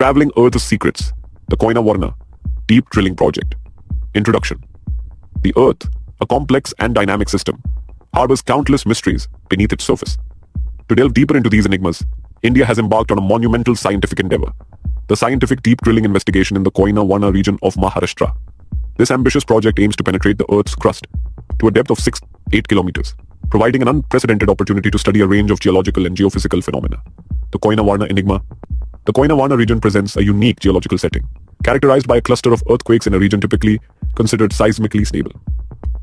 Traveling Earth's Secrets, the Koina-Varna Deep Drilling Project. Introduction. The Earth, a complex and dynamic system, harbors countless mysteries beneath its surface. To delve deeper into these enigmas, India has embarked on a monumental scientific endeavor, the scientific deep drilling investigation in the Koina-Varna region of Maharashtra. This ambitious project aims to penetrate the Earth's crust to a depth of 6-8 kilometers, providing an unprecedented opportunity to study a range of geological and geophysical phenomena. The Koina-Varna Enigma. The Koina-Varna region presents a unique geological setting, characterized by a cluster of earthquakes in a region typically considered seismically stable.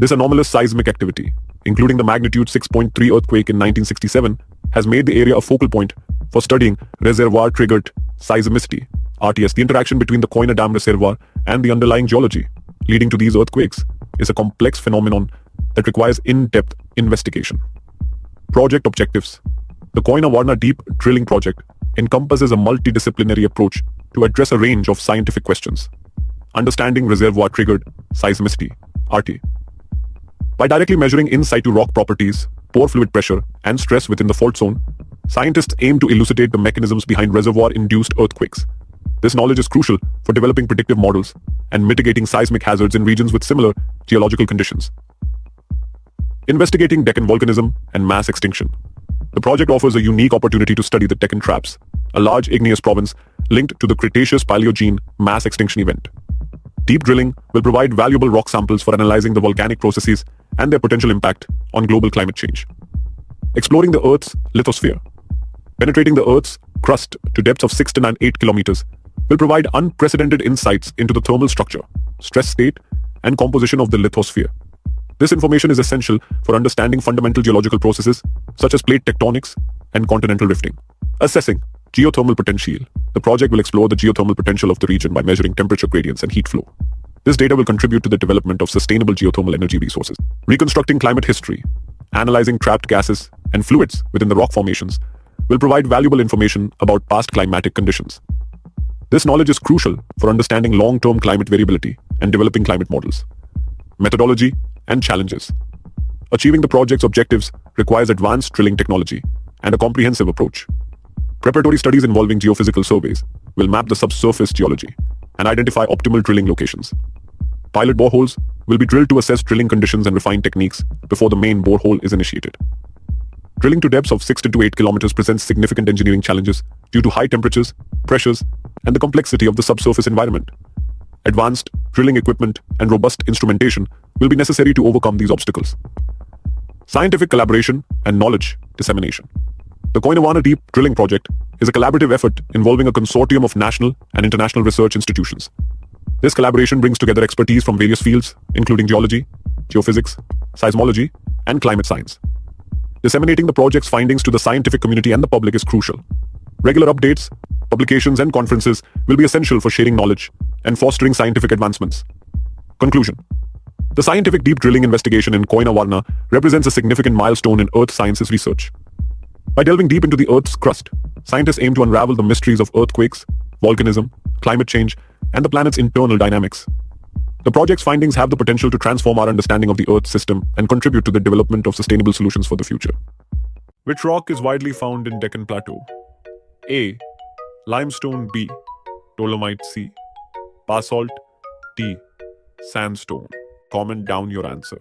This anomalous seismic activity, including the magnitude 6.3 earthquake in 1967, has made the area a focal point for studying reservoir-triggered seismicity, RTS. The interaction between the Koina Dam reservoir and the underlying geology leading to these earthquakes is a complex phenomenon that requires in-depth investigation. Project objectives. The Koina-Varna Deep Drilling Project encompasses a multidisciplinary approach to address a range of scientific questions. Understanding reservoir-triggered seismicity, RT. By directly measuring in situ rock properties, pore fluid pressure, and stress within the fault zone, scientists aim to elucidate the mechanisms behind reservoir-induced earthquakes. This knowledge is crucial for developing predictive models and mitigating seismic hazards in regions with similar geological conditions. Investigating Deccan volcanism and mass extinction. The project offers a unique opportunity to study the Deccan Traps, a large igneous province linked to the Cretaceous-Paleogene mass extinction event. Deep drilling will provide valuable rock samples for analyzing the volcanic processes and their potential impact on global climate change. Exploring the Earth's lithosphere. Penetrating the Earth's crust to depths of 6 to 8 kilometers will provide unprecedented insights into the thermal structure, stress state, and composition of the lithosphere. This information is essential for understanding fundamental geological processes such as plate tectonics and continental rifting. Assessing geothermal potential. The project will explore the geothermal potential of the region by measuring temperature gradients and heat flow. This data will contribute to the development of sustainable geothermal energy resources. Reconstructing climate history. Analyzing trapped gases and fluids within the rock formations will provide valuable information about past climatic conditions. This knowledge is crucial for understanding long-term climate variability and developing climate models. Methodology and challenges. Achieving the project's objectives requires advanced drilling technology and a comprehensive approach. Preparatory studies involving geophysical surveys will map the subsurface geology and identify optimal drilling locations. Pilot boreholes will be drilled to assess drilling conditions and refine techniques before the main borehole is initiated. Drilling to depths of 6 to 8 kilometers presents significant engineering challenges due to high temperatures, pressures, and the complexity of the subsurface environment. Advanced drilling equipment and robust instrumentation will be necessary to overcome these obstacles. Scientific collaboration and knowledge dissemination. The Koina-Varna Deep Drilling Project is a collaborative effort involving a consortium of national and international research institutions. This collaboration brings together expertise from various fields, including geology, geophysics, seismology, and climate science. Disseminating the project's findings to the scientific community and the public is crucial. Regular updates, publications, and conferences will be essential for sharing knowledge and fostering scientific advancements. Conclusion. The scientific deep drilling investigation in Koina-Varna represents a significant milestone in earth sciences research. By delving deep into the Earth's crust, scientists aim to unravel the mysteries of earthquakes, volcanism, climate change, and the planet's internal dynamics. The project's findings have the potential to transform our understanding of the Earth system and contribute to the development of sustainable solutions for the future. Which rock is widely found in Deccan Plateau? A. Limestone. B. Dolomite. C. Basalt. D. Sandstone. Comment down your answer.